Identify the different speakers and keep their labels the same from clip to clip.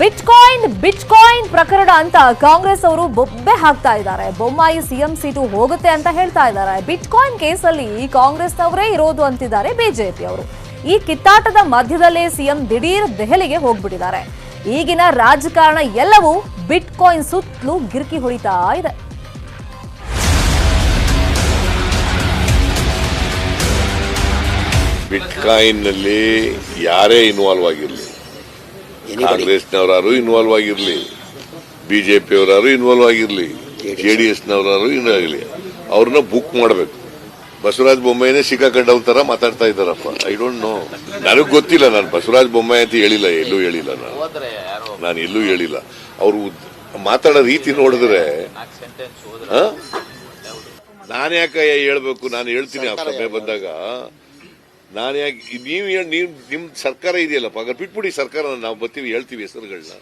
Speaker 1: Bitcoin ಪ್ರಕರಣ ಅಂತ ಕಾಂಗ್ರೆಸ್ ಅವರು ಬೊಬ್ಬೆ ಹಾಕ್ತಾ ಇದ್ದಾರೆ. ಬೊಮ್ಮಾಯಿ ಸಿಎಂ ಸೀಟು ಹೋಗುತ್ತೆ ಅಂತ ಹೇಳ್ತಾ ಇದ್ದಾರೆ. ಬಿಟ್ಕಾಯಿನ್ ಕೇಸಲ್ಲಿ ಕಾಂಗ್ರೆಸ್ನವರೇ ಇರೋದು ಅಂತಿದ್ದಾರೆ ಬಿಜೆಪಿ ಅವರು. ಈ ಕಿತ್ತಾಟದ ಮಧ್ಯದಲ್ಲೇ ಸಿಎಂ ದಿಢೀರ್ ದೆಹಲಿಗೆ ಹೋಗ್ಬಿಟ್ಟಿದ್ದಾರೆ. ಈಗಿನ ರಾಜಕಾರಣ ಎಲ್ಲವೂ ಬಿಟ್ಕಾಯಿನ್ ಸುತ್ತಲೂ ಗಿರ್ಕಿ ಹೊಡಿತಾ ಇದೆ.
Speaker 2: ಬಿಟ್ಕಾಯಿನ್ ನಲ್ಲಿ ಯಾರೇ ಇನ್ವಾಲ್ವ್ ಆಗಿರಲಿ, ಕಾಂಗ್ರೆಸ್ನವರಾರು ಇನ್ವಾಲ್ವ್ ಆಗಿರಲಿ, ಬಿಜೆಪಿಯವರಾರು ಇನ್ವಾಲ್ವ್ ಆಗಿರಲಿ, JDSನವರಾರು ಇನ್ನಾಗಲಿ, ಅವ್ರನ್ನ ಬುಕ್ ಮಾಡಬೇಕು. ಬಸವರಾಜ ಬೊಮ್ಮಾಯಿನೇ ಸಿಕ್ಕಾಕೊಂಡವ್ ತರ ಮಾತಾಡ್ತಾ ಇದ್ದಾರಪ್ಪ. ಐ ಡೋಂಟ್ ನೋ, ನನಗ್ ಗೊತ್ತಿಲ್ಲ. ನಾನು ಬಸವರಾಜ ಬೊಮ್ಮಾಯಿ ಅಂತ ಹೇಳಿಲ್ಲ, ಎಲ್ಲೂ ಹೇಳಿಲ್ಲ. ನಾನು ಎಲ್ಲೂ ಹೇಳಿಲ್ಲ. ಅವರು ಮಾತಾಡೋ ರೀತಿ ನೋಡಿದ್ರೆ ನಾನು ಯಾಕೆ ಹೇಳ್ಬೇಕು? ನಾನು ಹೇಳ್ತೀನಿ ಆ ಸಮಯ ಬಂದಾಗ. ನಾನು ಯಾಕೆ ನೀವು ನಿಮ್ ಸರ್ಕಾರ ಇದೆಯಲ್ಲಪ್ಪ, ಹಾಗಾದ್ರೆ ಬಿಟ್ಬಿಡಿ ಸರ್ಕಾರ, ನಾವು ಬರ್ತೀವಿ, ಹೇಳ್ತೀವಿ ಹೆಸರುಗಳನ್ನ.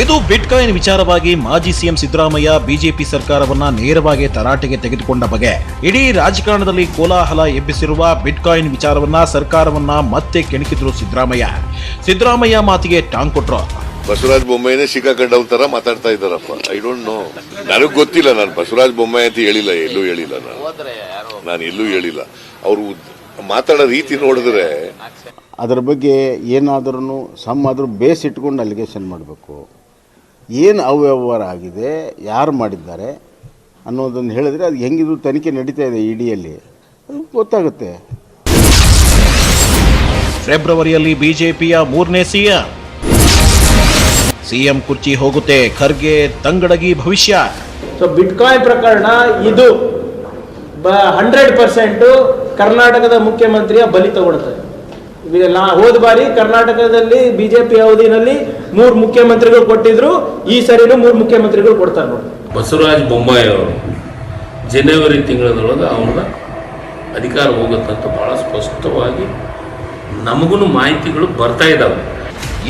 Speaker 3: ಇದು ಬಿಟ್ಕಾಯಿನ್ ವಿಚಾರವಾಗಿ ಮಾಜಿ ಸಿಎಂ ಸಿದ್ದರಾಮಯ್ಯ ಬಿಜೆಪಿ ಸರ್ಕಾರವನ್ನ ನೇರವಾಗಿ ತರಾಟೆಗೆ ತೆಗೆದುಕೊಂಡ ಬಗೆ. ಇಡೀ ರಾಜಕಾರಣದಲ್ಲಿ ಕೋಲಾಹಲ ಎಬ್ಬಿಸಿರುವ ಬಿಟ್ಕಾಯಿನ್ ವಿಚಾರವನ್ನ ಸರ್ಕಾರವನ್ನ ಮತ್ತೆ ಕೆಣಕಿದ್ರು ಸಿದ್ದರಾಮಯ್ಯ ಮಾತಿಗೆ ಟಾಂಗ್ ಕೊಟ್ರು.
Speaker 2: ಬಸವರಾಜ ಬೊಮ್ಮಾಯಿನೇ ಸಿಕ್ಕಾಕೊಂಡವ್ ತರ ಮಾತಾಡ್ತಾ ಇದ್ದಾರಪ್ಪ. ಐ ಡೋಂಟ್ ನೋ, ನನಗ್ ಗೊತ್ತಿಲ್ಲ. ನಾನು ಬಸವರಾಜ ಬೊಮ್ಮಾಯಿ ಅಂತ ಹೇಳಿಲ್ಲ, ಎಲ್ಲೂ ಹೇಳಿಲ್ಲ. ನಾನು ಎಲ್ಲೂ ಹೇಳಿಲ್ಲ. ಅವರು ಮಾತಾಡೋ ರೀತಿ ನೋಡಿದ್ರೆ
Speaker 4: ಅದರ ಬಗ್ಗೆ ಏನಾದ್ರೂ ಆದರೂ ಬೇಸ್ ಇಟ್ಕೊಂಡು ಅಲಿಗೇಷನ್ ಮಾಡಬೇಕು. ಏನು ಅವ್ಯವಹಾರ ಆಗಿದೆ, ಯಾರು ಮಾಡಿದ್ದಾರೆ ಅನ್ನೋದನ್ನು ಹೇಳಿದ್ರೆ ಅದು ಹೆಂಗಿದ್ರು ತನಿಖೆ ನಡೀತಾ ಇದೆ ಇಡಿಯಲ್ಲಿ, ಅದು ಗೊತ್ತಾಗುತ್ತೆ.
Speaker 3: ಫೆಬ್ರವರಿಯಲ್ಲಿ ಬಿಜೆಪಿಯ 3ನೇ ಸಿಎಂ ಕುರ್ಚಿ ಹೋಗುತ್ತೆ, ಖರ್ಗೆ ತಂಗಡಗಿ ಭವಿಷ್ಯ.
Speaker 5: ಸೊ ಬಿಟ್ಕಾಯಿನ್ ಪ್ರಕರಣ ಇದು 100% ಕರ್ನಾಟಕದ ಮುಖ್ಯಮಂತ್ರಿಯ ಬಲಿ ತಗೊಳ್ತಾರೆ. ಹೋದ ಬಾರಿ ಕರ್ನಾಟಕದಲ್ಲಿ ಬಿಜೆಪಿ ಅವಧಿನಲ್ಲಿ 3 ಮುಖ್ಯಮಂತ್ರಿಗಳು ಕೊಟ್ಟಿದ್ರು, ಈ ಸರಿನೂ 3 ಮುಖ್ಯಮಂತ್ರಿಗಳು ಕೊಡ್ತಾರೆ ನೋಡಿ.
Speaker 6: ಬಸವರಾಜ ಬೊಮ್ಮಾಯಿ ಅವರು ಜನವರಿ ತಿಂಗಳೊಳಗೆ ಅವರ ಅಧಿಕಾರ ಹೋಗುತ್ತಂತ ಬಹಳ ಸ್ಪಷ್ಟವಾಗಿ ನಮಗೂ ಮಾಹಿತಿಗಳು ಬರ್ತಾ ಇದ್ದಾವೆ.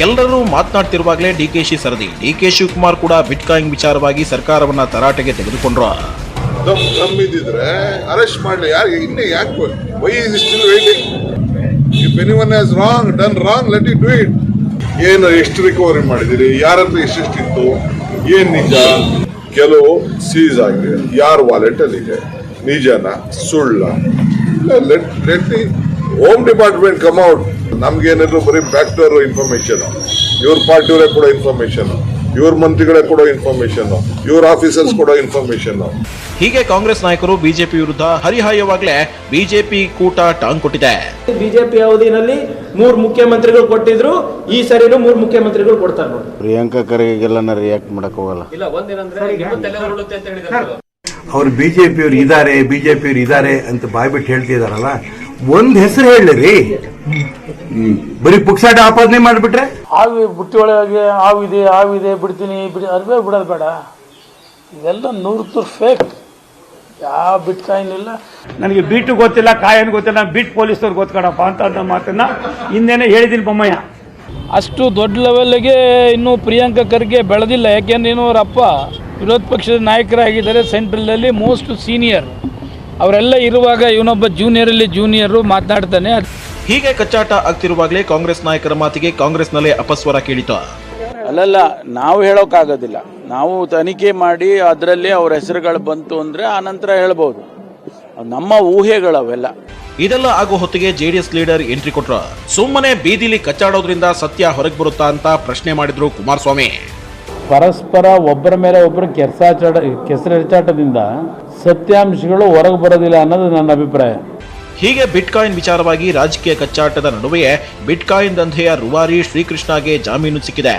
Speaker 3: ಎಲ್ಲರೂ ಮಾತನಾಡ್ತಿರುವಾಗಲೇ ಡಿಕೆಶಿ ಸರದಿ. ಡಿಕೆ ಶಿವಕುಮಾರ್ ಕೂಡ ಬಿಟ್ಕಾಯಿನ್ ವಿಚಾರವಾಗಿ ಸರ್ಕಾರವನ್ನ ತರಾಟೆಗೆ ತೆಗೆದುಕೊಂಡ್ರು.
Speaker 7: ನಮ್ಮಿದ್ರೆ ಅರೆಸ್ಟ್ ಮಾಡಲಿ, ಯಾರು ಇನ್ನೇ ಯಾಕೆ why is still waiting? If anyone has done wrong let it do it. ಏನು ಎಷ್ಟು ರಿಕವರಿ ಮಾಡಿದಿರಿ, ಯಾರ ಹತ್ರ ಎಷ್ಟೆಷ್ಟಿತ್ತು, ಏನ್ ನಿಜ? ಕೆಲವು ಸೀಸ್ ಆಗಿದೆ, ಯಾರ ವಾಲೆಟ್ ಅಲ್ಲಿ ಇದೆ, ನಿಜನ ಸುಳ್ಳ? Let the home department come out. ನಮ್ಗೇನಾದ್ರು ಬರೀ ಬ್ಯಾಕ್ ಡೋರ್ ಇನ್ಫಾರ್ಮೇಶನ್, ಇವ್ರ ಪಾರ್ಟಿಯವರೇ ಕೊಡೋ ಇನ್ಫಾರ್ಮೇಶನ್, ಇವ್ರ ಮಂತ್ರಿಗಳೇ ಕೊಡೋ ಇನ್ಫಾರ್ಮೇಶನ್, ಇವ್ರ ಆಫೀಸರ್ಸ್ ಕೊಡೋ ಇನ್ಫಾರ್ಮೇಶನ್.
Speaker 3: ಹೀಗೆ ಕಾಂಗ್ರೆಸ್ ನಾಯಕರು ಬಿಜೆಪಿ ವಿರುದ್ಧ ಹರಿಹಾಯವಾಗಲೇ ಬಿಜೆಪಿ ಕೂಟ ಟಾಂಗ್ ಕೊಟ್ಟಿದೆ.
Speaker 5: ಬಿಜೆಪಿ ಅವಧಿನಲ್ಲಿ 3 ಮುಖ್ಯಮಂತ್ರಿಗಳು ಕೊಟ್ಟಿದ್ರು, ಈ ಸರಿನೂ 3 ಮುಖ್ಯಮಂತ್ರಿಗಳು ಕೊಡ್ತಾರೆ ನೋಡಿ.
Speaker 4: ಪ್ರಿಯಾಂಕಾ ಖರ್ಗೆಗೆಲ್ಲ ರಿಯಾಕ್ಟ್ ಮಾಡಕ್ ಹೋಗಲ್ಲ.
Speaker 8: ಅವ್ರು ಬಿಜೆಪಿಯವ್ರು ಇದ್ದಾರೆ ಅಂತ ಬಾಯ್ಬಿಟ್ಟು ಹೇಳ್ತಿದಾರಲ್ಲ, ಒಂದ್ ಹೆಸರು ಹೇಳಿರಿ, ಬರೀ ಪುಕ್ಸಾಟ ಆಪಾದನೆ ಮಾಡಿಬಿಟ್ರೆ.
Speaker 9: ಹಾವಿ ಬುಟ್ಟಿ ಒಳಗೆ ಹಾವಿದೆ ಬಿಡ್ತೀನಿ ಅರ್ಬೇ ಬಿಡೋದು ಬೇಡ. ಇದೆಲ್ಲ 100% ಫೇಕ್. ಯಾವ ಬಿಟ್ಕಾಯಿನ್ ಇಲ್ಲ. ನನಗೆ ಬೀಟು ಗೊತ್ತಿಲ್ಲ, ಕಾಯನ್ ಗೊತ್ತಿಲ್ಲ, ಬೀಟ್ ಪೊಲೀಸವ್ರು ಗೊತ್ಕಡಪ್ಪ ಅಂತ ಮಾತನ್ನ ಹಿಂದೆನೇ ಹೇಳಿದ್ದೀನಿ ಬೊಮ್ಮಯ್ಯ.
Speaker 10: ಅಷ್ಟು ದೊಡ್ಡ ಲೆವೆಲ್ಗೆ ಇನ್ನೂ ಪ್ರಿಯಾಂಕಾ ಖರ್ಗೆ ಬೆಳೆದಿಲ್ಲ. ಯಾಕೆಂದ್ರೆ ಇನ್ನೂ ಅವರ ಅಪ್ಪ ವಿರೋಧ ಪಕ್ಷದ ನಾಯಕರಾಗಿದ್ದಾರೆ, ಸೆಂಟ್ರಲಲ್ಲಿ ಮೋಸ್ಟ್ ಸೀನಿಯರ್. ಅವರೆಲ್ಲ ಇರುವಾಗ ಇವನೊಬ್ಬ ಜೂನಿಯರು ಮಾತನಾಡ್ತಾನೆ.
Speaker 3: ಹೀಗೆ ಕಚ್ಚಾಟ ಆಗ್ತಿರುವಾಗಲೇ ಕಾಂಗ್ರೆಸ್ ನಾಯಕರ ಮಾತಿಗೆ ಕಾಂಗ್ರೆಸ್ನಲ್ಲೇ ಅಪಸ್ವರ ಕೇಳಿತು.
Speaker 9: ಅಲ್ಲಲ್ಲ, ನಾವು ಹೇಳೋಕ್ಕಾಗೋದಿಲ್ಲ. ನಾವು ತನಿಖೆ ಮಾಡಿ ಅದರಲ್ಲಿ ಅವ್ರ ಹೆಸರುಗಳು ಬಂತು ಅಂದರೆ ಆನಂತರ ಹೇಳ್ಬೋದು. ನಮ್ಮ ಊಹೆಗಳವೆಲ್ಲ.
Speaker 3: ಇದೆಲ್ಲ ಆಗೋ ಹೊತ್ತಿಗೆ ಜೆಡಿಎಸ್ ಲೀಡರ್ ಎಂಟ್ರಿ ಕೊಟ್ರು. ಸುಮ್ಮನೆ ಬೀದಿಲಿ ಕಚ್ಚಾಡೋದ್ರಿಂದ ಸತ್ಯ ಹೊರಗೆ ಬರುತ್ತಾ ಅಂತ ಪ್ರಶ್ನೆ ಮಾಡಿದ್ರು ಕುಮಾರಸ್ವಾಮಿ.
Speaker 10: ಪರಸ್ಪರ ಒಬ್ಬರ ಮೇಲೆ ಒಬ್ಬರು ಕೆಸರೆಚಾಟದಿಂದ ಸತ್ಯಾಂಶಗಳು ಹೊರಗೆ ಬರೋದಿಲ್ಲ ಅನ್ನೋದು ನನ್ನ ಅಭಿಪ್ರಾಯ.
Speaker 3: ಹೀಗೆ ಬಿಟ್ಕಾಯಿನ್ ವಿಚಾರವಾಗಿ ರಾಜಕೀಯ ಕಚ್ಚಾಟದ ನಡುವೆಯೇ ಬಿಟ್ಕಾಯಿನ್ ದಂಧೆಯ ರೂವಾರಿ ಶ್ರೀಕೃಷ್ಣಗೆ ಜಾಮೀನು ಸಿಕ್ಕಿದೆ.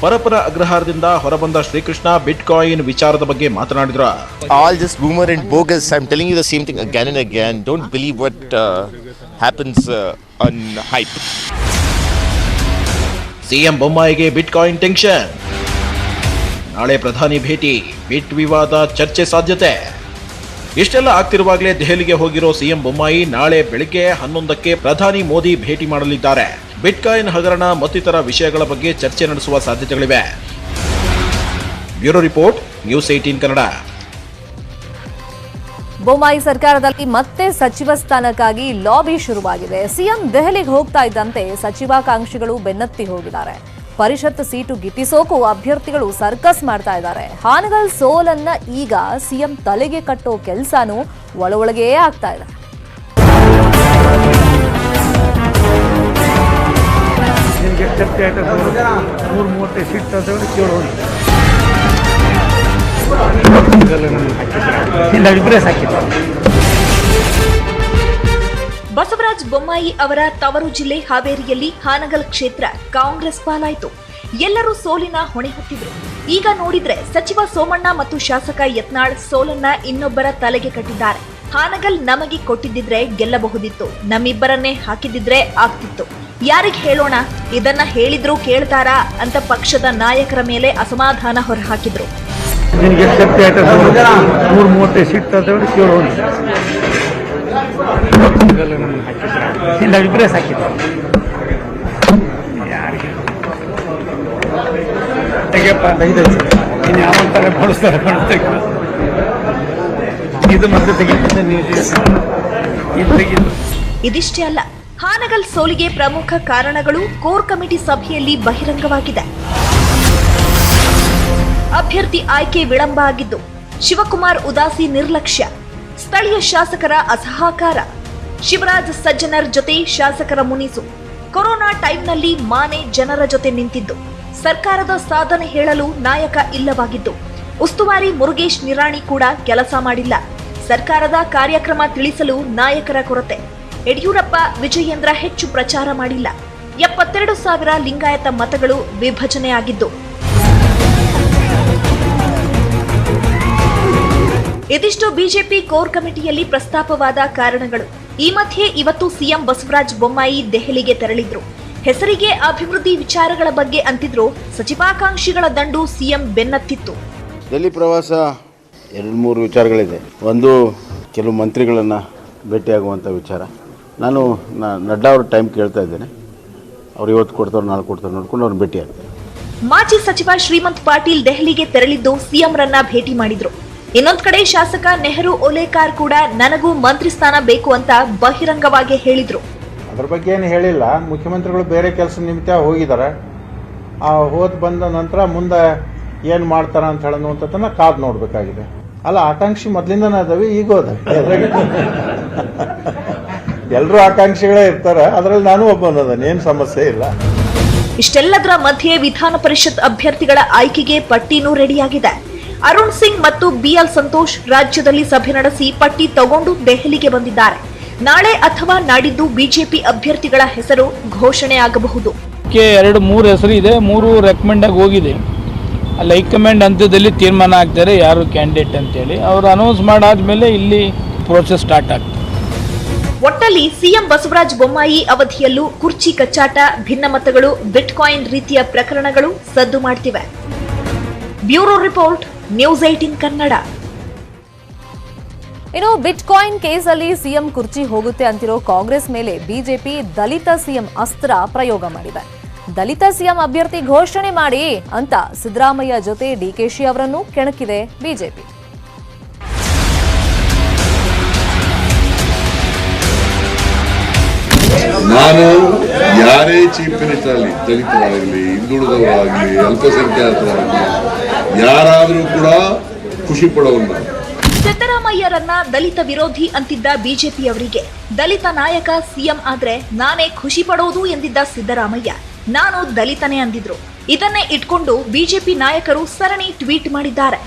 Speaker 3: ಪರಪರ ಅಗ್ರಹಾರದಿಂದ ಹೊರಬಂದ ಶ್ರೀಕೃಷ್ಣ ಬಿಟ್ಕಾಯಿನ್ ವಿಚಾರದ ಬಗ್ಗೆ ಮಾತನಾಡಿದ್ರು.
Speaker 11: All just boomer and bogus. I'm telling you the same thing again and again. Don't believe what happens on hype.
Speaker 3: CM ಬೊಮ್ಮಾಯಿಗೆ ಬಿಟ್ಕಾಯಿನ್ ಟೆನ್ಷನ್. ನಾಳೆ ಪ್ರಧಾನಿ ಭೇಟಿ, ಬಿಟ್ ವಿವಾದ ಚರ್ಚೆ ಸಾಧ್ಯತೆ. ಇಷ್ಟೆಲ್ಲ ಆಗ್ತಿರುವಾಗಲೇ ದೆಹಲಿಗೆ ಹೋಗಿರೋ ಸಿಎಂ ಬೊಮ್ಮಾಯಿ ನಾಳೆ ಬೆಳಿಗ್ಗೆ 11ಕ್ಕೆ ಪ್ರಧಾನಿ ಮೋದಿ ಭೇಟಿ ಮಾಡಲಿದ್ದಾರೆ. ಬಿಟ್ಕಾಯಿನ್ ಹಗರಣ ಮತ್ತಿತರ ವಿಷಯಗಳ ಬಗ್ಗೆ ಚರ್ಚೆ ನಡೆಸುವ ಸಾಧ್ಯತೆಗಳಿವೆ. Bureau report, news 18 Kannada.
Speaker 1: Bommai ಸರ್ಕಾರದಲ್ಲಿ ಮತ್ತೆ ಸಚಿವ ಸ್ಥಾನಕ್ಕಾಗಿ ಲಾಬಿ ಶುರುವಾಗಿದೆ. ಸಿಎಂ ದೆಹಲಿಗೆ ಹೋಗ್ತಾ ಇದ್ದಂತೆ ಸಚಿವಾಕಾಂಕ್ಷಿಗಳು ಬೆನ್ನತ್ತಿ ಹೋಗಿದ್ದಾರೆ. ಪರಿಷತ್ ಸೀಟು ಗಿಟ್ಟಿಸೋಕು ಅಭ್ಯರ್ಥಿಗಳು ಸರ್ಕಸ್ ಮಾಡ್ತಾ ಇದ್ದಾರೆ. ಹಾನಗಲ್ ಸೋಲನ್ನ ಈಗ ಸಿಎಂ ತಲೆಗೆ ಕಟ್ಟೋ ಕೆಲಸನೂ ಒಳಗೆ ಆಗ್ತಾ ಇದೆ.
Speaker 12: ಬಸವರಾಜ ಬೊಮ್ಮಾಯಿ ಅವರ ತವರು ಜಿಲ್ಲೆ ಹಾವೇರಿಯಲ್ಲಿ ಹಾನಗಲ್ ಕ್ಷೇತ್ರ ಕಾಂಗ್ರೆಸ್ ಪಾಲಾಯಿತು. ಎಲ್ಲರೂ ಸೋಲಿನ ಹೊಣೆ ಹೊತ್ತಿದ್ರು. ಈಗ ನೋಡಿದ್ರೆ ಸಚಿವ ಸೋಮಣ್ಣ ಮತ್ತು ಶಾಸಕ ಯತ್ನಾಳ್ ಸೋಲನ್ನ ಇನ್ನೊಬ್ಬರ ತಲೆಗೆ ಕಟ್ಟಿದ್ದಾರೆ. ಹಾನಗಲ್ ನಮಗೆ ಕೊಟ್ಟಿದ್ದಿದ್ರೆ ಗೆಲ್ಲಬಹುದಿತ್ತು, ನಮ್ಮಿಬ್ಬರನ್ನೇ ಹಾಕಿದಿದ್ರೆ ಆಗ್ತಿತ್ತು. ಯಾರಿಗೆ ಹೇಳೋಣ? ಇದನ್ನ ಹೇಳಿದ್ರು ಕೇಳ್ತಾರಾ ಅಂತ ಪಕ್ಷದ ನಾಯಕರ ಮೇಲೆ ಅಸಮಾಧಾನ ಹೊರಹಾಕಿದ್ರು. ಇದಿಷ್ಟೇ ಅಲ್ಲ, ಹಾನಗಲ್ ಸೋಲಿಗೆ ಪ್ರಮುಖ ಕಾರಣಗಳು ಕೋರ್ ಕಮಿಟಿ ಸಭೆಯಲ್ಲಿ ಬಹಿರಂಗವಾಗಿದೆ. ಅಭ್ಯರ್ಥಿ ಆಯ್ಕೆ ವಿಳಂಬ ಆಗಿದ್ದು, ಶಿವಕುಮಾರ್ ಉದಾಸಿ ನಿರ್ಲಕ್ಷ್ಯ, ಸ್ಥಳೀಯ ಶಾಸಕರ ಅಸಹಕಾರ, ಶಿವರಾಜ್ ಸಜ್ಜನರ್ ಜೊತೆ ಶಾಸಕರ ಮುನಿಸು, ಕೊರೋನಾ ಟೈಮ್ನಲ್ಲಿ ಮಾನೆ ಜನರ ಜೊತೆ ನಿಂತಿದ್ದು, ಸರ್ಕಾರದ ಸಾಧನೆ ಹೇಳಲು ನಾಯಕ ಇಲ್ಲವಾಗಿದ್ದು, ಉಸ್ತುವಾರಿ ಮುರುಗೇಶ್ ನಿರಾಣಿ ಕೂಡ ಕೆಲಸ ಮಾಡಿಲ್ಲ, ಸರ್ಕಾರದ ಕಾರ್ಯಕ್ರಮ ತಿಳಿಸಲು ನಾಯಕರ ಕೊರತೆ, ಯಡಿಯೂರಪ್ಪ ವಿಜಯೇಂದ್ರ ಹೆಚ್ಚು ಪ್ರಚಾರ ಮಾಡಿಲ್ಲ, 72,000 ಲಿಂಗಾಯತ ಮತಗಳು ವಿಭಜನೆಯಾಗಿದ್ದು. ಇದಿಷ್ಟು ಬಿಜೆಪಿ ಕೋರ್ ಕಮಿಟಿಯಲ್ಲಿ ಪ್ರಸ್ತಾಪವಾದ ಕಾರಣಗಳು. ಈ ಮಧ್ಯೆ ಇವತ್ತು ಸಿಎಂ ಬಸವರಾಜ ಬೊಮ್ಮಾಯಿ ದೆಹಲಿಗೆ ತೆರಳಿದ್ರು. ಹೆಸರಿಗೆ ಅಭಿವೃದ್ಧಿ ವಿಚಾರಗಳ ಬಗ್ಗೆ ಅಂತಿದ್ರು, ಸಚಿವಾಕಾಂಕ್ಷಿಗಳ ದಂಡು ಸಿಎಂ ಬೆನ್ನತ್ತಿತ್ತು.
Speaker 4: ದೆಹಲಿ ಪ್ರವಾಸ 2-3 ವಿಚಾರಗಳಿದೆ. ಒಂದು, ಕೆಲವು ಮಂತ್ರಿಗಳನ್ನು ಭೇಟಿಯಾಗುವಂಥ ವಿಚಾರ. ನಾನು ನಡ್ಡಾ ಅವ್ರ ಟೈಮ್ ಕೇಳ್ತಾ ಇದ್ದೇನೆ. ಅವ್ರು ಇವತ್ತು ಕೊಡ್ತಾರೆ, ನಾಳೆ ಕೊಡ್ತಾರೆ, ನೋಡ್ಕೊಂಡು ಅವ್ರನ್ನ ಭೇಟಿ ಆಗ್ತಾರೆ.
Speaker 12: ಮಾಜಿ ಸಚಿವ ಶ್ರೀಮಂತ್ ಪಾಟೀಲ್ ದೆಹಲಿಗೆ ತೆರಳಿದ್ದು ಸಿಎಂರನ್ನ ಭೇಟಿ ಮಾಡಿದ್ರು. ಇನ್ನೊಂದ್ ಕಡೆ ಶಾಸಕ ನೆಹರು ಓಲೇಕಾರ್ ಕೂಡ ನನಗೂ ಮಂತ್ರಿ ಸ್ಥಾನ ಬೇಕು ಅಂತ ಬಹಿರಂಗವಾಗಿ ಹೇಳಿದ್ರು.
Speaker 13: ಅದ್ರ ಬಗ್ಗೆ ಏನು ಹೇಳಿಲ್ಲ. ಮುಖ್ಯಮಂತ್ರಿಗಳು ಬೇರೆ ಕೆಲಸ ನಿಮಿತ್ತ ಹೋಗಿದ್ದಾರೆ. ಹೋದ್ ಬಂದ ನಂತರ ಮುಂದೆ ಏನು ಮಾಡ್ತಾರ ಅಂತ ಹೇಳೋದಂತನ್ನ ಕಾದ್ ನೋಡ್ಬೇಕಾಗಿದೆ. ಅಲ್ಲ, ಆಕಾಂಕ್ಷಿ ಮೊದಲಿಂದನೇ ಅದಾವೆ, ಈಗ ಅದಾವೆ. ಎಲ್ಲರೂ ಆಕಾಂಕ್ಷಿಗಳೇ ಇರ್ತಾರೆ, ಅದರಲ್ಲಿ ನಾನು ಒಬ್ಬನದನ್ನ, ಏನು ಸಮಸ್ಯೆ ಇಲ್ಲ.
Speaker 12: ಇಷ್ಟೆಲ್ಲದರ ಮಧ್ಯೆ ವಿಧಾನ ಪರಿಷತ್ ಅಭ್ಯರ್ಥಿಗಳ ಆಯ್ಕೆಗೆ ಪಟ್ಟಿನೂ ರೆಡಿಯಾಗಿದೆ. ಅರುಣ್ ಸಿಂಗ್ ಮತ್ತು ಬಿಎಲ್ ಸಂತೋಷ್ ರಾಜ್ಯದಲ್ಲಿ ಸಭೆ ನಡೆಸಿ ಪಟ್ಟಿ ತಗೊಂಡು ದೆಹಲಿಗೆ ಬಂದಿದ್ದಾರೆ. ನಾಳೆ ಅಥವಾ ನಾಡಿದ್ದು ಬಿಜೆಪಿ ಅಭ್ಯರ್ಥಿಗಳ ಹೆಸರು ಘೋಷಣೆ ಆಗಬಹುದು.
Speaker 10: 2-3 ಹೆಸರು ಇದೆ, 3 ರೆಕಮೆಂಡ್ ಆಗಿ ಹೋಗಿದೆ. ಅಲ್ಲಿ ಹೈಕಮಾಂಡ್ ಹಂತದಲ್ಲಿ ತೀರ್ಮಾನ ಆಗ್ತಾರೆ ಯಾರು ಕ್ಯಾಂಡಿಡೇಟ್ ಅಂತೇಳಿ. ಅವರು ಅನೌನ್ಸ್ ಮಾಡಾದ್ಮೇಲೆ ಇಲ್ಲಿ ಪ್ರೋಸೆಸ್ ಸ್ಟಾರ್ಟ್ ಆಗ್ತದೆ.
Speaker 12: ಒಟ್ಟಲ್ಲಿ ಸಿಎಂ ಬಸವರಾಜ ಬೊಮ್ಮಾಯಿ ಅವಧಿಯಲ್ಲೂ ಕುರ್ಚಿ ಕಚ್ಚಾಟ, ಭಿನ್ನಮತಗಳು, ಬಿಟ್ಕಾಯಿನ್ ರೀತಿಯ ಪ್ರಕರಣಗಳು ಸದ್ದು ಮಾಡ್ತಿವೆ. Bureau report, news 18 Kannada.
Speaker 1: ಇನ್ನು ಬಿಟ್ಕಾಯಿನ್ ಕೇಸಲ್ಲಿ ಸಿಎಂ ಕುರ್ಚಿ ಹೋಗುತ್ತೆ ಅಂತಿರೋ ಕಾಂಗ್ರೆಸ್ ಮೇಲೆ ಬಿಜೆಪಿ ದಲಿತ ಸಿಎಂ ಅಸ್ತ್ರ ಪ್ರಯೋಗ ಮಾಡಿದೆ. ದಲಿತ ಸಿಎಂ ಅಭ್ಯರ್ಥಿ ಘೋಷಣೆ ಮಾಡಿ ಅಂತ ಸಿದ್ದರಾಮಯ್ಯ ಜೊತೆ ಡಿಕೆಶಿ ಅವರನ್ನು ಕೆಣಕಿದೆ ಬಿಜೆಪಿ.
Speaker 2: ನಾನು ಯಾರೇ ಚೀಫ್ ಮಿನಿಸ್ಟರ್ ಆಗಲಿ, ದಲಿತರಾಗಲಿ, ಹಿಂದುಳಿದವರಾಗಲಿ, ಅಲ್ಪಸಂಖ್ಯಾತರಾಗಲಿ, ಯಾರಾದರೂ ಕೂಡ ಖುಷಿ ಪಡೋಲ್ಲ.
Speaker 12: ಸಿದ್ದರಾಮಯ್ಯರನ್ನ ದಲಿತ ವಿರೋಧಿ ಅಂತಿದ್ದ ಬಿಜೆಪಿಯವರಿಗೆ ದಲಿತ ನಾಯಕ ಸಿಎಂ ಆದ್ರೆ ನಾನೇ ಖುಷಿ ಪಡೋದು ಎಂದಿದ್ದ ಸಿದ್ದರಾಮಯ್ಯ ನಾನು ದಲಿತನೇ ಅಂದಿದ್ರು. ಇದನ್ನೇ ಇಟ್ಕೊಂಡು ಬಿಜೆಪಿ ನಾಯಕರು ಸರಣಿ ಟ್ವೀಟ್ ಮಾಡಿದ್ದಾರೆ.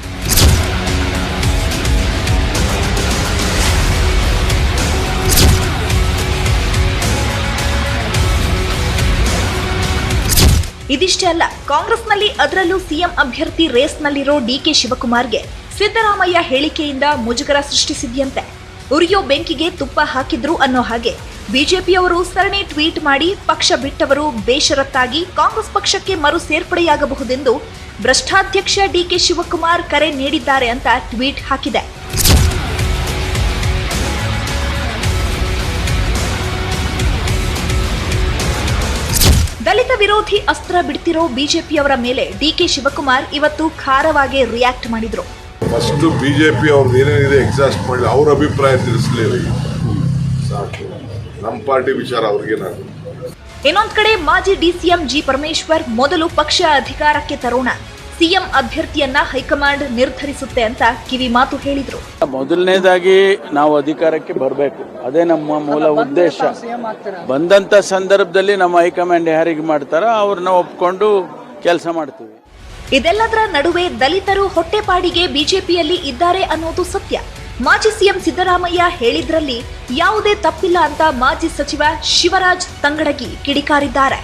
Speaker 12: ಇದಿಷ್ಟೇ ಅಲ್ಲ, ಕಾಂಗ್ರೆಸ್ನಲ್ಲಿ ಅದರಲ್ಲೂ ಸಿಎಂ ಅಭ್ಯರ್ಥಿ ರೇಸ್ನಲ್ಲಿರೋ ಡಿಕೆ ಶಿವಕುಮಾರ್ಗೆ ಸಿದ್ದರಾಮಯ್ಯ ಹೇಳಿಕೆಯಿಂದ ಮುಜುಗರ ಸೃಷ್ಟಿಸಿದ್ಯಂತೆ. ಉರಿಯೋ ಬೆಂಕಿಗೆ ತುಪ್ಪ ಹಾಕಿದ್ರು ಅನ್ನೋ ಹಾಗೆ ಬಿಜೆಪಿಯವರು ಸರಣಿ ಟ್ವೀಟ್ ಮಾಡಿ ಪಕ್ಷ ಬಿಟ್ಟವರು ಬೇಷರತ್ತಾಗಿ ಕಾಂಗ್ರೆಸ್ ಪಕ್ಷಕ್ಕೆ ಮರು ಸೇರ್ಪಡೆಯಾಗಬಹುದೆಂದು ಭ್ರಷ್ಟಾಧ್ಯಕ್ಷ ಡಿಕೆ ಶಿವಕುಮಾರ್ ಕರೆ ನೀಡಿದ್ದಾರೆ ಅಂತ ಟ್ವೀಟ್ ಹಾಕಿದೆ. ದಲಿತ ವಿರೋಧಿ ಅಸ್ತ್ರ ಬಿಡ್ತಿರೋ ಬಿಜೆಪಿಯವರ ಮೇಲೆ ಡಿಕೆ ಶಿವಕುಮಾರ್ ಇವತ್ತು ಖಾರವಾಗಿ ರಿಯಾಕ್ಟ್ ಮಾಡಿದ್ರು.
Speaker 7: ಫಸ್ಟ್ ಬಿಜೆಪಿ ಅವ್ರದ್ದು ಏನೇನಿದೆ ಎಕ್ಸಾಸ್ಟ್ ಮಾಡಲಿ, ಅವ್ರ ಅಭಿಪ್ರಾಯ ತಿಳಿಸ್ಲೇರಿ ಸಾಕು. ನಮ್ಮ ಪಾರ್ಟಿ ವಿಚಾರ ಅವ್ರಿಗೇನಾದ್ರು
Speaker 12: ಇನ್ನೊಂದ್ ಕಡೆ ಮಾಜಿ ಡಿಸಿಎಂ ಜಿ ಪರಮೇಶ್ವರ್ ಮೊದಲು ಪಕ್ಷ ಅಧಿಕಾರಕ್ಕೆ ತರೋಣ, ಸಿಎಂ ಅಭ್ಯರ್ಥಿಯನ್ನ ಹೈಕಮಾಂಡ್ ನಿರ್ಧರಿಸುತ್ತೆ ಅಂತ ಕಿವಿ ಮಾತು ಹೇಳಿದ್ರು.
Speaker 9: ಮೊದಲನೇದಾಗಿ ನಾವು ಅಧಿಕಾರಕ್ಕೆ ಬರಬೇಕು, ಅದೇ ನಮ್ಮ ಮೂಲ ಉದ್ದೇಶ. ಬಂದಂತ ಸಂದರ್ಭದಲ್ಲಿ ನಮ್ಮ ಹೈಕಮಾಂಡ್ ಯಾರಿಗೆ ಮಾಡ್ತಾರೋ ಅವ್ರನ್ನ ಒಪ್ಕೊಂಡು ಕೆಲಸ ಮಾಡ್ತೀವಿ.
Speaker 12: ಇದೆಲ್ಲದರ ನಡುವೆ ದಲಿತರು ಹೊಟ್ಟೆಪಾಡಿಗೆ ಬಿಜೆಪಿಯಲ್ಲಿ ಇದ್ದಾರೆ ಅನ್ನೋದು ಸತ್ಯ. ಮಾಜಿ ಸಿಎಂ ಸಿದ್ದರಾಮಯ್ಯ ಹೇಳಿದ್ರಲ್ಲಿ ಯಾವುದೇ ತಪ್ಪಿಲ್ಲ ಅಂತ ಮಾಜಿ ಸಚಿವ ಶಿವರಾಜ್ ತಂಗಡಗಿ ಕಿಡಿಕಾರಿದ್ದಾರೆ.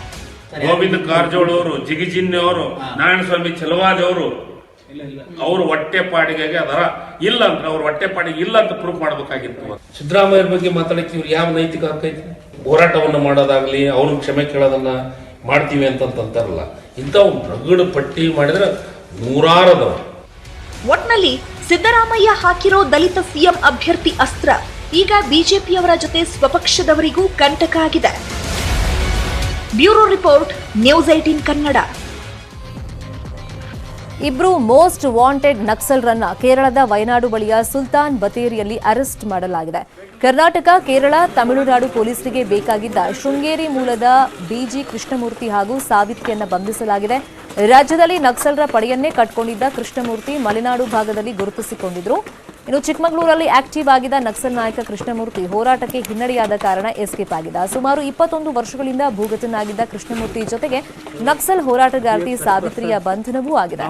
Speaker 6: ಗೋವಿಂದ ಕಾರಜೋಳ ಅವರು, ಜಿಗಿಜಿನ್ನಿ ಅವರು, ನಾರಾಯಣಸ್ವಾಮಿ ಚಲವಾದಿ ಅವರು, ಅವರು ಹೊಟ್ಟೆಪಾಡಿಗೆ ಅದರ ಇಲ್ಲ ಅಂದ್ರೆ ಅವ್ರ ಹೊಟ್ಟೆಪಾಡಿಗೆ ಇಲ್ಲ ಅಂತ ಪ್ರೂಫ್ ಮಾಡಬೇಕಾಗಿತ್ತು. ಸಿದ್ದರಾಮಯ್ಯ ಬಗ್ಗೆ ಮಾತಾಡಕ್ಕೆ ಇವ್ರು ಯಾವ ನೈತಿಕ ಹಕ್ಕೈತಿ? ಹೋರಾಟವನ್ನು ಮಾಡೋದಾಗ್ಲಿ, ಅವ್ರನ್ನ ಕ್ಷಮೆ ಕೇಳೋದನ್ನ ಮಾಡ್ತೀವಿ ಅಂತಂತಾರಲ್ಲ, ಇಂಥವು ರಗಡು ಪಟ್ಟಿ ಮಾಡಿದ್ರೆ ನೂರಾರದವರು.
Speaker 12: ಒಟ್ನಲ್ಲಿ ಸಿದ್ದರಾಮಯ್ಯ ಹಾಕಿರೋ ದಲಿತ ಸಿಎಂ ಅಭ್ಯರ್ಥಿ ಅಸ್ತ್ರ ಈಗ ಬಿಜೆಪಿಯವರ ಜೊತೆ ಸ್ವಪಕ್ಷದವರಿಗೂ ಕಂಟಕ ಆಗಿದೆ. Bureau report, news 18 Kannada.
Speaker 1: ಇಬ್ರು ಮೋಸ್ಟ್ ವಾಂಟೆಡ್ ನಕ್ಸಲರನ್ನ ಕೇರಳದ ವಯನಾಡು ಬಳಿಯ ಸುಲ್ತಾನ್ ಬತೇರಿಯಲ್ಲಿ ಅರೆಸ್ಟ್ ಮಾಡಲಾಗಿದೆ. ಕರ್ನಾಟಕ, ಕೇರಳ, ತಮಿಳುನಾಡು ಪೊಲೀಸರಿಗೆ ಬೇಕಾಗಿದ್ದ ಶೃಂಗೇರಿ ಮೂಲದ ಬಿಜಿ ಕೃಷ್ಣಮೂರ್ತಿ ಹಾಗೂ ಸಾವಿತ್ರಿಯನ್ನ ಬಂಧಿಸಲಾಗಿದೆ. ರಾಜ್ಯದಲ್ಲಿ ನಕ್ಸಲರ ಪಡೆಯನ್ನೇ ಕಟ್ಕೊಂಡಿದ್ದ ಕೃಷ್ಣಮೂರ್ತಿ ಮಲೆನಾಡು ಭಾಗದಲ್ಲಿ ಗುರುತಿಸಿಕೊಂಡಿದ್ರು. ಇನ್ನು ಚಿಕ್ಕಮಗಳೂರಲ್ಲಿ ಆಕ್ಟಿವ್ ಆಗಿದ್ದ ನಕ್ಸಲ್ ನಾಯಕ ಕೃಷ್ಣಮೂರ್ತಿ ಹೋರಾಟಕ್ಕೆ ಹಿನ್ನಡೆಯಾದ ಕಾರಣ ಎಸ್ಕೇಪ್ ಆಗಿದ್ದ. ಸುಮಾರು 21 ವರ್ಷಗಳಿಂದ ಭೂಗತನಾಗಿದ್ದ ಕೃಷ್ಣಮೂರ್ತಿ ಜೊತೆಗೆ ನಕ್ಸಲ್ ಹೋರಾಟಗಾರ್ತಿ ಸಾವಿತ್ರಿಯ ಬಂಧನವೂ ಆಗಿದೆ.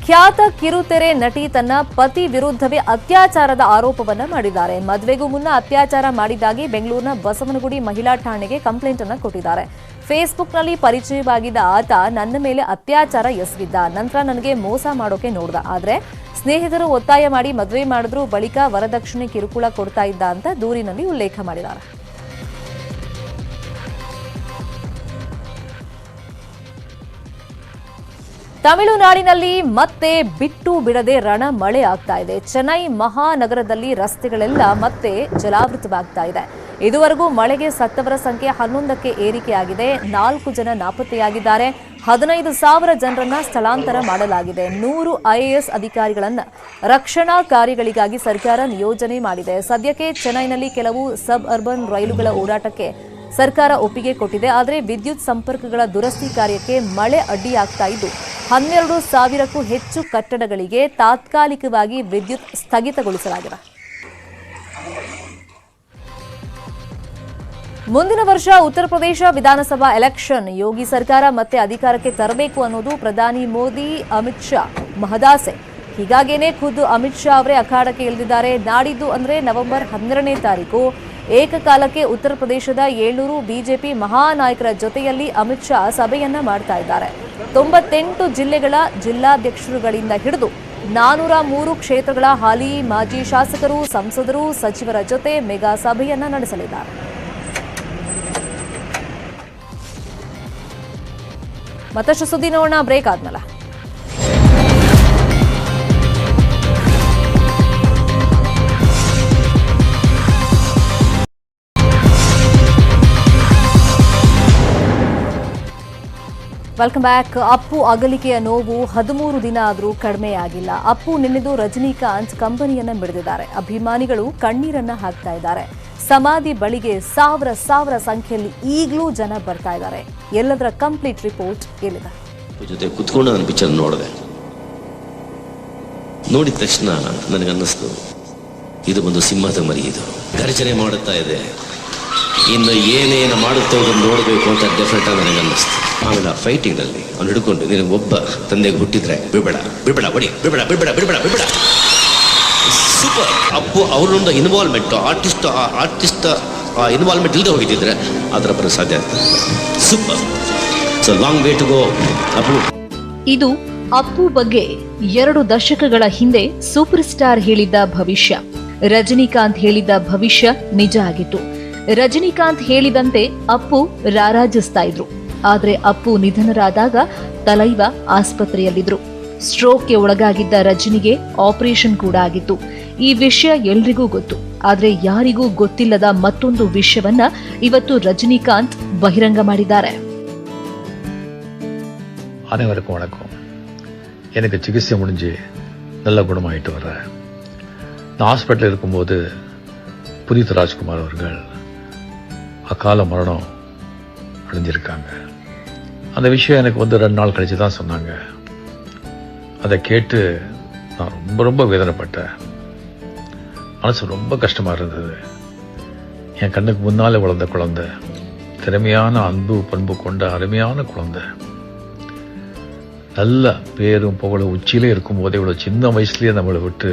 Speaker 1: ಖ್ಯಾತ ಕಿರುತೆರೆ ನಟಿ ತನ್ನ ಪತಿ ವಿರುದ್ಧವೇ ಅತ್ಯಾಚಾರದ ಆರೋಪವನ್ನ ಮಾಡಿದ್ದಾರೆ. ಮದುವೆಗೂ ಮುನ್ನ ಅತ್ಯಾಚಾರ ಮಾಡಿದ್ದಾಗಿ ಬೆಂಗಳೂರಿನ ಬಸವನಗುಡಿ ಮಹಿಳಾ ಠಾಣೆಗೆ ಕಂಪ್ಲೇಂಟ್ ಅನ್ನು ಕೊಟ್ಟಿದ್ದಾರೆ. ಫೇಸ್ಬುಕ್ನಲ್ಲಿ ಪರಿಚಯವಾಗಿದ್ದ ಆತ ನನ್ನ ಮೇಲೆ ಅತ್ಯಾಚಾರ ಎಸಗಿದ್ದ, ನಂತರ ನನಗೆ ಮೋಸ ಮಾಡೋಕೆ ನೋಡ್ದ. ಆದ್ರೆ ಸ್ನೇಹಿತರು ಒತ್ತಾಯ ಮಾಡಿ ಮದುವೆ ಮಾಡಿದ್ರು, ಬಳಿಕ ವರದಕ್ಷಿಣೆ ಕಿರುಕುಳ ಕೊಡ್ತಾ ಇದ್ದ ಅಂತ ದೂರಿನಲ್ಲಿ ಉಲ್ಲೇಖ ಮಾಡಿದ್ದಾರೆ. ತಮಿಳುನಾಡಿನಲ್ಲಿ ಮತ್ತೆ ಬಿಟ್ಟು ಬಿಡದೆ ರಣ ಮಳೆ ಆಗ್ತಾ ಇದೆ. ಚೆನ್ನೈ ಮಹಾನಗರದಲ್ಲಿ ರಸ್ತೆಗಳೆಲ್ಲ ಮತ್ತೆ ಜಲಾವೃತವಾಗ್ತಾ ಇದೆ. ಇದುವರೆಗೂ ಮಳೆಗೆ ಸತ್ತವರ ಸಂಖ್ಯೆ 11ಕ್ಕೆ ಏರಿಕೆಯಾಗಿದೆ. 4 ಜನ ನಾಪತ್ತೆಯಾಗಿದ್ದಾರೆ. 15,000 ಜನರನ್ನ ಸ್ಥಳಾಂತರ ಮಾಡಲಾಗಿದೆ. 100 IAS ಅಧಿಕಾರಿಗಳನ್ನ ರಕ್ಷಣಾ ಕಾರ್ಯಗಳಿಗಾಗಿ ಸರ್ಕಾರ ನಿಯೋಜನೆ ಮಾಡಿದೆ. ಸದ್ಯಕ್ಕೆ ಚೆನ್ನೈನಲ್ಲಿ ಕೆಲವು ಸಬ್ ಅರ್ಬನ್ ರೈಲುಗಳ ಓಡಾಟಕ್ಕೆ ಸರ್ಕಾರ ಒಪ್ಪಿಗೆ ಕೊಟ್ಟಿದೆ. ಆದರೆ ವಿದ್ಯುತ್ ಸಂಪರ್ಕಗಳ ದುರಸ್ತಿ ಕಾರ್ಯಕ್ಕೆ ಮಳೆ ಅಡ್ಡಿಯಾಗ್ತಾ ಇದ್ದು 12,000ಕ್ಕೂ ಹೆಚ್ಚು ಕಟ್ಟಡಗಳಿಗೆ ತಾತ್ಕಾಲಿಕವಾಗಿ ವಿದ್ಯುತ್ ಸ್ಥಗಿತಗೊಳಿಸಲಾಗಿದೆ. ಮುಂದಿನ ವರ್ಷ ಉತ್ತರ ಪ್ರದೇಶ ವಿಧಾನಸಭಾ ಎಲೆಕ್ಷನ್. ಯೋಗಿ ಸರ್ಕಾರ ಮತ್ತೆ ಅಧಿಕಾರಕ್ಕೆ ತರಬೇಕು ಅನ್ನೋದು ಪ್ರಧಾನಿ ಮೋದಿ, ಅಮಿತ್ ಶಾ ಮಹದಾಸೆ. ಹೀಗಾಗೇನೆ ಖುದ್ದು ಅಮಿತ್ ಶಾ ಅವರೇ ಅಖಾಡಕ್ಕೆ ಇಳಿದಿದ್ದಾರೆ. ನಾಡಿದ್ದು ಅಂದ್ರೆ ನವೆಂಬರ್ 12ನೇ ತಾರೀಕು ಏಕಕಾಲಕ್ಕೆ ಉತ್ತರ ಪ್ರದೇಶದ 700 ಬಿಜೆಪಿ ಮಹಾನಾಯಕರ ಜೊತೆಯಲ್ಲಿ ಅಮಿತ್ ಶಾ ಸಭೆಯನ್ನ ಮಾಡ್ತಾ ಇದ್ದಾರೆ. 98 ಜಿಲ್ಲೆಗಳ ಜಿಲ್ಲಾಧ್ಯಕ್ಷರುಗಳಿಂದ ಹಿಡಿದು 403 ಕ್ಷೇತ್ರಗಳ ಹಾಲಿ ಮಾಜಿ ಶಾಸಕರು, ಸಂಸದರು, ಸಚಿವರ ಜೊತೆ ಮೆಗಾ ಸಭೆಯನ್ನ ನಡೆಸಲಿದ್ದಾರೆ. ಮತ್ತಷ್ಟು ಸುದ್ದಿ ನೋಡೋಣ ಬ್ರೇಕ್ ಆದ್ಮೇಲೆ. Welcome back. ಅಪ್ಪು ಅಗಲಿಕೆಯ ನೋವು 13 ದಿನ ಆದರೂ ಕಡಿಮೆಯಾಗಿಲ್ಲ. ಅಪ್ಪು ನಿನ್ನೆದು ರಜನಿಕಾಂತ್ ಕಂಪನಿಯನ್ನ ಮಿಡಿದಿದ್ದಾರೆ. ಅಭಿಮಾನಿಗಳು ಕಣ್ಣೀರನ್ನ ಹಾಕ್ತಾ ಇದ್ದಾರೆ. ಸಮಾಧಿ ಬಳಿಗೆ ಸಾವಿರ ಸಂಖ್ಯೆಯಲ್ಲಿ ಈಗಲೂ ಜನ ಬರ್ತಾ ಇದ್ದಾರೆ. ಎಲ್ಲದರ ಕಂಪ್ಲೀಟ್ ರಿಪೋರ್ಟ್ ಇಲ್ಲಿದೆ.
Speaker 14: ಜೊತೆ ಕುತ್ಕೊಂಡು ನಾನು ಪಿಕ್ಚರ್ ನೋಡಿದೆ. ನೋಡಿದ ತಕ್ಷಣ ನನಗನ್ನಿಸ್ತು, ಇದು ಒಂದು ಸಿಂಹದ ಮರಿ, ಇದು ಗರ್ಜನೆ ಮಾಡುತ್ತಾ ಇದೆ, ಇನ್ನು ಏನೇನು ಮಾಡುತ್ತೋ ಅದನ್ನು ನೋಡಬೇಕು ಅಂತ ಡೆಫಿನೆಟ್ ಆಗಿ ನನಗನ್ನಿಸ್ತು. ಆಮೇಲೆ ಆ ಫೈಟಿಂಗಲ್ಲಿ ಅವ್ನು ಹಿಡ್ಕೊಂಡು, ನಿನಗೆ ಒಬ್ಬ ತಂದೆಗೆ ಹುಟ್ಟಿದ್ರೆ ಬಿಡಬೇಡ ಹೊಡಿ, ಬಿಡಬೇಡ. ಸೂಪರ್. ಅಪ್ಪು ಅವರೊಂದು ಇನ್ವಾಲ್ವ್ಮೆಂಟ್, ಆರ್ಟಿಸ್ಟ್ ಇನ್ವಾಲ್ವ್ಮೆಂಟ್ ಇಲ್ಲದೆ ಹೋಗಿದ್ದಿದ್ರೆ ಅದರ ಬರೋ ಸಾಧ್ಯ ಆಗ್ತದೆ. Super. So long way to go. Appu
Speaker 12: ಇದು ಅಪ್ಪು ಬಗ್ಗೆ 2 ದಶಕಗಳ ಹಿಂದೆ ಸೂಪರ್ ಸ್ಟಾರ್ ಹೇಳಿದ್ದ ಭವಿಷ್ಯ. ರಜನಿಕಾಂತ್ ಹೇಳಿದ್ದ ಭವಿಷ್ಯ ನಿಜ ಆಗಿತ್ತು. ರಜನಿಕಾಂತ್ ಹೇಳಿದಂತೆ ಅಪ್ಪು ರಾರಾಜಿಸ್ತಾ ಇದ್ರು. ಆದ್ರೆ ಅಪ್ಪು ನಿಧನರಾದಾಗ ತಲೈವ ಆಸ್ಪತ್ರೆಯಲ್ಲಿದ್ರು. ಸ್ಟ್ರೋಕ್ಗೆ ಒಳಗಾಗಿದ್ದ ರಜನಿಗೆ ಆಪರೇಷನ್ ಕೂಡ ಆಗಿತ್ತು. ಈ ವಿಷಯ ಎಲ್ರಿಗೂ ಗೊತ್ತು. ಆದ್ರೆ ಯಾರಿಗೂ ಗೊತ್ತಿಲ್ಲದ ಮತ್ತೊಂದು ವಿಷಯವನ್ನ ಇವತ್ತು ರಜನಿಕಾಂತ್ ಬಹಿರಂಗ ಮಾಡಿದ್ದಾರೆ.
Speaker 15: அனைவருக்கும் வணக்கம். எனக்கு சிகிச்சை முடிஞ்சு நல்ல குணமாயிட்டு வர்றேன். நான் ஹாஸ்பிட்டலில் இருக்கும்போது புனித் ராஜ்குமார் அவர்கள் அகால மரணம் அடைஞ்சிருக்காங்க. அந்த விஷயம் எனக்கு 2 நாள் கழிச்சு தான் சொன்னாங்க. அதை கேட்டு நான் ரொம்ப ரொம்ப வேதனைப்பட்டேன். மனசு ரொம்ப கஷ்டமாக இருந்தது. என் கண்ணுக்கு முன்னால் வளர்ந்த குழந்தை, திறமையான அன்பு பண்பு கொண்ட அருமையான குழந்தை, நல்ல பேரும் புகழும் உச்சியிலே இருக்கும்போதே இவ்வளோ சின்ன வயசுலேயே நம்மளை விட்டு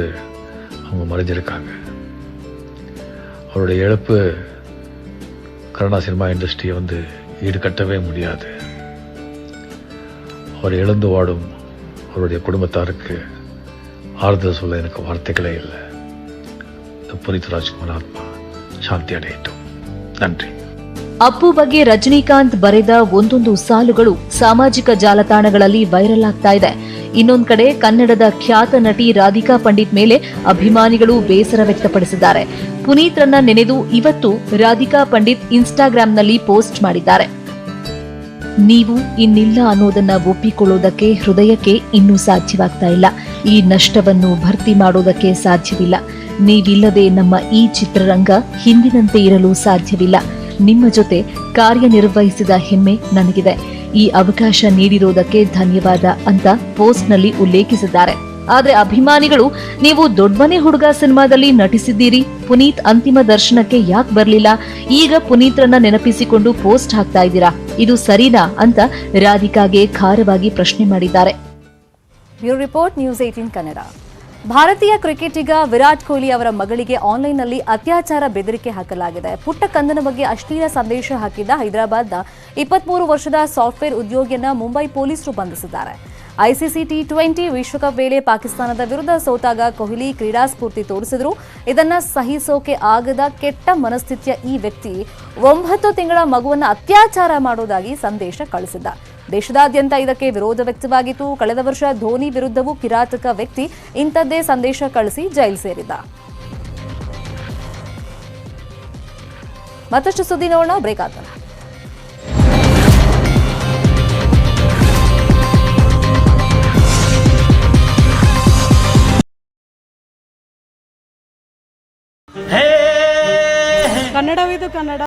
Speaker 15: அவங்க மறைஞ்சிருக்காங்க. அவருடைய இழப்பு கன்னடா சினிமா இண்டஸ்ட்ரியை ஈடுகட்டவே முடியாது. அவர் இழந்து வாடும் அவருடைய குடும்பத்தாருக்கு ஆறுதல் சொல்ல எனக்கு வார்த்தைகளே இல்லை. புனித் ராஜ்குமார் ಆತ್ಮ ಶಾಂತಿ ಅಡೆಯಿತು. ನನ್ರಿ.
Speaker 12: ಅಪ್ಪು ಬಗ್ಗೆ ರಜನಿಕಾಂತ್ ಬರೆದ ಒಂದೊಂದು ಸಾಲುಗಳು ಸಾಮಾಜಿಕ ಜಾಲತಾಣಗಳಲ್ಲಿ ವೈರಲ್ ಆಗ್ತಾ ಇದೆ. ಇನ್ನೊಂದು ಕಡೆ ಕನ್ನಡದ ಖ್ಯಾತ ನಟಿ ರಾಧಿಕಾ ಪಂಡಿತ್ ಮೇಲೆ ಅಭಿಮಾನಿಗಳು ಬೇಸರ ವ್ಯಕ್ತಪಡಿಸಿದ್ದಾರೆ. ಪುನೀತ್ರನ್ನ ನೆನೆದು ಇವತ್ತು ರಾಧಿಕಾ ಪಂಡಿತ್ ಇನ್ಸ್ಟಾಗ್ರಾಂನಲ್ಲಿ ಪೋಸ್ಟ್ ಮಾಡಿದ್ದಾರೆ. ನೀವು ಇನ್ನಿಲ್ಲ ಅನ್ನೋದನ್ನ ಒಪ್ಪಿಕೊಳ್ಳೋದಕ್ಕೆ ಹೃದಯಕ್ಕೆ ಇನ್ನೂ ಸಾಧ್ಯವಾಗ್ತಾ ಇಲ್ಲ. ಈ ನಷ್ಟವನ್ನು ಭರ್ತಿ ಮಾಡೋದಕ್ಕೆ ಸಾಧ್ಯವಿಲ್ಲ. ನೀವಿಲ್ಲದೆ ನಮ್ಮ ಈ ಚಿತ್ರರಂಗ ಹಿಂದಿನಂತೆ ಇರಲು ಸಾಧ್ಯವಿಲ್ಲ. ನಿಮ್ಮ ಜೊತೆ ಕಾರ್ಯನಿರ್ವಹಿಸಿದ ಹೆಮ್ಮೆ ನನಗಿದೆ. ಈ ಅವಕಾಶ ನೀಡಿರೋದಕ್ಕೆ ಧನ್ಯವಾದ ಅಂತ ಪೋಸ್ಟ್ನಲ್ಲಿ ಉಲ್ಲೇಖಿಸಿದ್ದಾರೆ. ಆದ್ರೆ ಅಭಿಮಾನಿಗಳು, ನೀವು ದೊಡ್ಡಮನೆ ಹುಡುಗ ಸಿನಿಮಾದಲ್ಲಿ ನಟಿಸಿದ್ದೀರಿ, ಪುನೀತ್ ಅಂತಿಮ ದರ್ಶನಕ್ಕೆ ಯಾಕೆ ಬರಲಿಲ್ಲ, ಈಗ ಪುನೀತ್ರನ್ನ ನೆನಪಿಸಿಕೊಂಡು ಪೋಸ್ಟ್ ಹಾಕ್ತಾ ಇದ್ದೀರಾ, ಇದು ಸರಿನಾ ಅಂತ ರಾಧಿಕಾಗೆ ಖಾರವಾಗಿ ಪ್ರಶ್ನೆ ಮಾಡಿದ್ದಾರೆ.
Speaker 1: Bureau report, news 18 Kannada. ಭಾರತೀಯ ಕ್ರಿಕೆಟಿಗ ವಿರಾಟ್ ಕೊಹ್ಲಿ ಅವರ ಮಗಳಿಗೆ ಆನ್ಲೈನ್ನಲ್ಲಿ ಅತ್ಯಾಚಾರ ಬೆದರಿಕೆ ಹಾಕಲಾಗಿದೆ. ಪುಟ್ಟ ಕಂದನ ಬಗ್ಗೆ ಅಶ್ಲೀಲ ಸಂದೇಶ ಹಾಕಿದ್ದ ಹೈದರಾಬಾದ್ನ 23 ವರ್ಷದ ಸಾಫ್ಟ್ವೇರ್ ಉದ್ಯೋಗಿಯನ್ನ ಮುಂಬೈ ಪೊಲೀಸರು ಬಂಧಿಸಿದ್ದಾರೆ. ಐಸಿಸಿ T20 ವಿಶ್ವಕಪ್ ವೇಳೆ ಪಾಕಿಸ್ತಾನದ ವಿರುದ್ಧ ಸೋತಾಗ ಕೊಹ್ಲಿ ಕ್ರೀಡಾ ಸ್ಫೂರ್ತಿ ತೋರಿಸಿದ್ರು. ಇದನ್ನ ಸಹಿಸೋಕೆ ಆಗದ ಕೆಟ್ಟ ಮನಸ್ಥಿತಿಯ ಈ ವ್ಯಕ್ತಿ 9 ತಿಂಗಳ ಮಗುವನ್ನ ಅತ್ಯಾಚಾರ ಮಾಡೋದಾಗಿ ಸಂದೇಶ ಕಳಿಸಿದ್ದ. ದೇಶದಾದ್ಯಂತ ಇದಕ್ಕೆ ವಿರೋಧ ವ್ಯಕ್ತವಾಗಿತ್ತು. ಕಳೆದ ವರ್ಷ ಧೋನಿ ವಿರುದ್ಧವೂ ಕಿರಾತಕ ವ್ಯಕ್ತಿ ಇಂಥದ್ದೇ ಸಂದೇಶ ಕಳಿಸಿ ಜೈಲು ಸೇರಿದ್ದ. ಮತ್ತಷ್ಟು ಸುದ್ದಿ ನೋಡೋಣ, ಬ್ರೇಕ್ ಆದ
Speaker 16: ಕನ್ನಡವಿದು ಕನ್ನಡ.